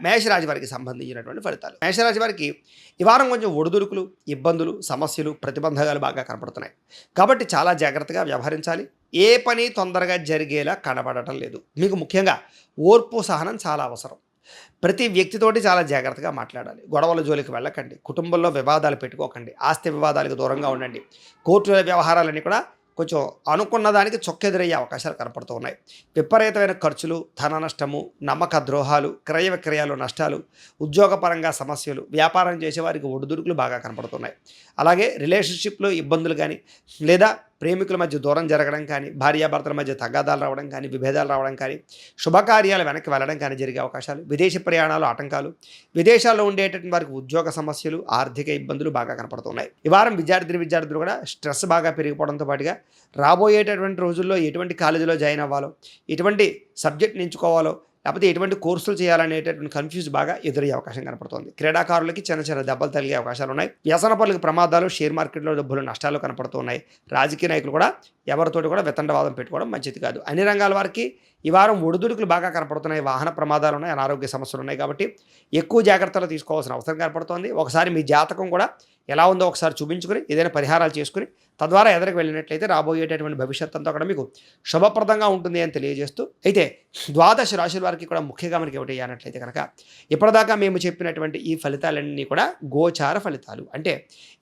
మేషరాశి వారికి సంబంధించినటువంటి ఫలితాలు. మేషరాశి వారికి ఈ వారం కొంచెం ఒడిదుడుకులు, ఇబ్బందులు, సమస్యలు, ప్రతిబంధకాలు బాగా కనపడుతున్నాయి. కాబట్టి చాలా జాగ్రత్తగా వ్యవహరించాలి. ఏ పని తొందరగా జరిగేలా కనబడటం లేదు. మీకు ముఖ్యంగా ఓర్పు, సహనం చాలా అవసరం. ప్రతి వ్యక్తితోటి చాలా జాగ్రత్తగా మాట్లాడాలి. గొడవల జోలికి వెళ్ళకండి. కుటుంబంలో వివాదాలు పెట్టుకోకండి. ఆస్తి వివాదాలకు దూరంగా ఉండండి. కోర్టుల వ్యవహారాలన్నీ కూడా కొంచెం అనుకున్న దానికి చొక్కెదురయ్యే అవకాశాలు కనపడుతూ ఉన్నాయి. విపరీతమైన ఖర్చులు, ధన నష్టము, నమ్మక ద్రోహాలు, క్రయ విక్రయాలు నష్టాలు, ఉద్యోగపరంగా సమస్యలు, వ్యాపారం చేసేవారికి ఒడిదుడుకులు బాగా కనపడుతున్నాయి. అలాగే రిలేషన్షిప్లో ఇబ్బందులు కానీ, లేదా ప్రేమికుల మధ్య దూరం జరగడం కానీ, భార్యాభర్తల మధ్య తగాదాలు రావడం కానీ, విభేదాలు రావడం కానీ, శుభకార్యాలు వెనక్కి వెళ్ళడం కానీ జరిగే అవకాశాలు, విదేశీ ప్రయాణాలు ఆటంకాలు, విదేశాల్లో ఉండేటటువంటి వారికి ఉద్యోగ సమస్యలు, ఆర్థిక ఇబ్బందులు బాగా కనపడుతున్నాయి. ఈ వారం విద్యార్థులు కూడా స్ట్రెస్ బాగా పెరిగిపోవడంతో పాటుగా రాబోయేటటువంటి రోజుల్లో ఎటువంటి కాలేజీలో జాయిన్ అవ్వాలో, ఎటువంటి సబ్జెక్ట్ని ఎంచుకోవాలో, లేకపోతే ఎటువంటి కోర్సులు చేయాలనేటటువంటి కన్ఫ్యూజ్ బాగా ఎదురయ్యే అవకాశం కనపడుతుంది. క్రీడాకారులకి చిన్న దెబ్బలు తగిలే అవకాశాలు ఉన్నాయి. వ్యసన పనులకు ప్రమాదాలు, షేర్ మార్కెట్లో డబ్బులు నష్టాలు కనపడుతూ ఉన్నాయి. రాజకీయ నాయకులు కూడా ఎవరితోటి కూడా వితండవాదం పెట్టుకోవడం మంచిది కాదు. అన్ని రంగాల వారికి ఈ వారం ఒడిదుడుకులు బాగా కనపడుతున్నాయి. వాహన ప్రమాదాలు ఉన్నాయి, అనారోగ్య సమస్యలు ఉన్నాయి. కాబట్టి ఎక్కువ జాగ్రత్తలు తీసుకోవాల్సిన అవసరం కనపడుతోంది. ఒకసారి మీ జాతకం కూడా ఎలా ఉందో ఒకసారి చూపించుకుని ఏదైనా పరిహారాలు చేసుకుని తద్వారా ఎదరికి వెళ్ళినట్లయితే రాబోయేటటువంటి భవిష్యత్తు అంతా కూడా మీకు శుభప్రదంగా ఉంటుంది అని తెలియజేస్తూ, అయితే ద్వాదశ రాశుల వారికి కూడా ముఖ్యంగా మనకి ఏమిటి అన్నట్లయితే కనుక ఇప్పటిదాకా మేము చెప్పినటువంటి ఈ ఫలితాలన్నీ కూడా గోచార ఫలితాలు. అంటే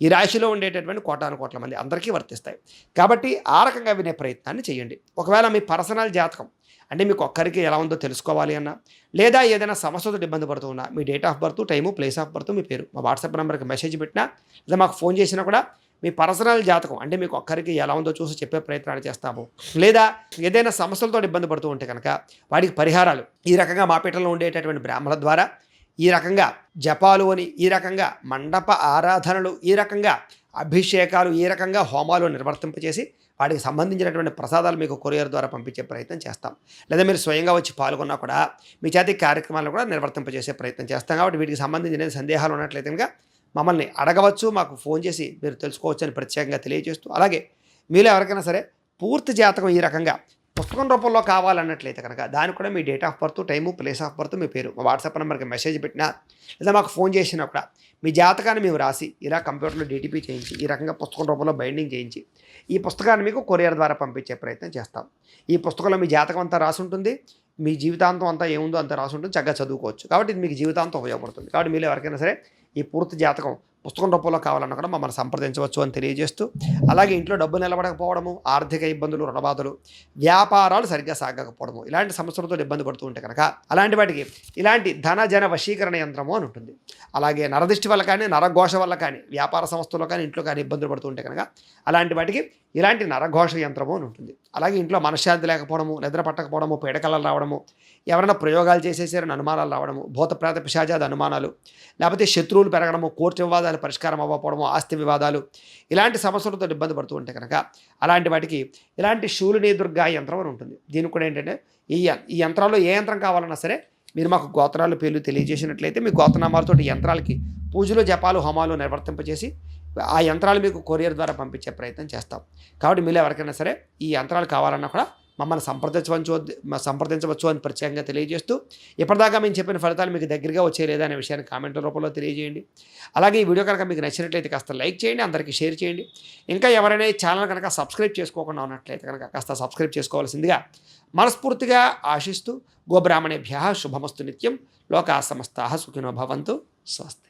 ఈ రాశిలో ఉండేటటువంటి కోటాను కోట్ల మంది అందరికీ వర్తిస్తాయి. కాబట్టి ఆ రకంగా వినే ప్రయత్నాన్ని చేయండి. ఒకవేళ మీ పర్సనల్ జాతకం అంటే మీకు ఒక్కరికి ఎలా ఉందో తెలుసుకోవాలి అన్నా, లేదా ఏదైనా సమస్యతో ఇబ్బంది పడుతూ ఉన్నా, మీ date of birth, time, place of birth, మీ పేరు మా వాట్సాప్ నెంబర్కి మెసేజ్ పెట్టినా, లేదా మాకు ఫోన్ చేసినా కూడా మీ పర్సనల్ జాతకం అంటే మీకు ఒక్కరికి ఎలా ఉందో చూసి చెప్పే ప్రయత్నాలు చేస్తాము. లేదా ఏదైనా సమస్యలతో ఇబ్బంది పడుతూ ఉంటే కనుక వాటికి పరిహారాలు ఈ రకంగా మా పీఠంలో ఉండేటటువంటి బ్రాహ్మణుల ద్వారా, ఈ రకంగా జపాలు అని, ఈ రకంగా మండప ఆరాధనలు, ఈ రకంగా అభిషేకాలు, ఈ రకంగా హోమాలు నిర్వర్తింపచేసి వాటికి సంబంధించినటువంటి ప్రసాదాలు మీకు కొరియర్ ద్వారా పంపించే ప్రయత్నం చేస్తాం. లేదా మీరు స్వయంగా వచ్చి పాల్గొన్నా కూడా మీ చేతి కార్యక్రమాలను కూడా నిర్వర్తింపజేసే ప్రయత్నం చేస్తాం. కాబట్టి వీటికి సంబంధించిన సందేహాలు ఉన్నట్లయితే కనుక మమ్మల్ని అడగవచ్చు, మాకు ఫోన్ చేసి మీరు తెలుసుకోవచ్చు అని ప్రత్యేకంగా తెలియజేస్తూ, అలాగే మీలో ఎవరికైనా సరే పూర్తి జాతకం ఈ రకంగా పుస్తకం రూపంలో కావాలన్నట్లయితే కనుక దానికి కూడా మీ date of birth, time, place of birth, మీ పేరు మా వాట్సాప్ నెంబర్కి మెసేజ్ పెట్టినా, లేదా మాకు ఫోన్ చేసినా కూడా మీ జాతకాన్ని మేము రాసి ఇలా కంప్యూటర్లో డీటీపీ చేయించి ఈ రకంగా పుస్తకం రూపంలో బైండింగ్ చేయించి ఈ పుస్తకాన్ని మీకు కొరియర్ ద్వారా పంపించే ప్రయత్నం చేస్తాం. ఈ పుస్తకంలో మీ జాతకం అంతా రాసి ఉంటుంది. మీ జీవితాంతం అంతా ఏముందో అంతా రాసి ఉంటుంది. చక్కగా చదువుకోవచ్చు. కాబట్టి ఇది మీకు జీవితాంతం ఉపయోగపడుతుంది. కాబట్టి మీరు ఎవరికైనా సరే ఈ పూర్తి జాతకం పుస్తకం రూపంలో కావాలన్నా కూడా మమ్మల్ని సంప్రదించవచ్చు అని తెలియజేస్తూ, అలాగే ఇంట్లో డబ్బు నిలబడకపోవడము, ఆర్థిక ఇబ్బందులు, రుణబాధలు, వ్యాపారాలు సరిగ్గా సాగకపోవడము, ఇలాంటి సమస్యలతో ఇబ్బంది పడుతూ ఉంటే కనుక అలాంటి వాటికి ఇలాంటి ధన వశీకరణ యంత్రము అని ఉంటుంది. అలాగే నరదిష్టి వల్ల కానీ, నరఘోష వల్ల కానీ, వ్యాపార సంస్థల్లో కానీ, ఇంట్లో కానీ ఇబ్బందులు పడుతూ ఉంటే కనుక అలాంటి వాటికి ఇలాంటి నరఘోష యంత్రము అని ఉంటుంది. అలాగే ఇంట్లో మనశ్శాంతి లేకపోవడము, నిద్ర పట్టకపోవడము, పీడకలలు రావడము, ఎవరైనా ప్రయోగాలు చేసేసారని అనుమానాలు రావడము, భూత ప్రేత పిశాచాది అనుమానాలు, లేకపోతే శత్రువులు పెరగడము, కోర్టు వివాదాలు పరిష్కారం అవ్వకపోవడము, ఆస్తి వివాదాలు, ఇలాంటి సమస్యలతో ఇబ్బంది పడుతూ ఉంటే కనుక అలాంటి వాటికి ఇలాంటి శూలిని దుర్గా యంత్రం అని ఉంటుంది. దీనికి కూడా ఏంటంటే ఈ యంత్రాల్లో ఏ యంత్రం కావాలన్నా సరే మీరు మాకు గోత్రాలు పేర్లు తెలియజేసినట్లయితే మీ గోత్రనామాలతో యంత్రాలకి పూజలు, జపాలు, హోమాలు నిర్వర్తింపచేసి ఆ యంత్రాలు మీకు కొరియర్ ద్వారా పంపించే ప్రయత్నం చేస్తాం. కాబట్టి మీరు ఎవరికైనా సరే ఈ యంత్రాలు కావాలన్నా కూడా మమ్మల్ని సంప్రదించవచ్చు అని ప్రత్యేకంగా తెలియజేస్తూ, ఇప్పటిదాకా మేము చెప్పిన ఫలితాలు మీకు దగ్గరగా వచ్చే లేదా అనే విషయాన్ని కామెంట్ల రూపంలో తెలియజేయండి. అలాగే ఈ వీడియో కనుక మీకు నచ్చినట్లయితే కాస్త లైక్ చేయండి, అందరికీ షేర్ చేయండి. ఇంకా ఎవరైనా ఈ ఛానల్ కనుక సబ్స్క్రైబ్ చేసుకోకుండా ఉన్నట్లయితే కనుక కాస్త సబ్స్క్రైబ్ చేసుకోవాల్సిందిగా మనస్ఫూర్తిగా ఆశిస్తూ, గోబ్రాహ్మణేభ్యః శుభమస్తు నిత్యం, లోకా సమస్తాః సుఖినో భవంతు. స్వస్తి.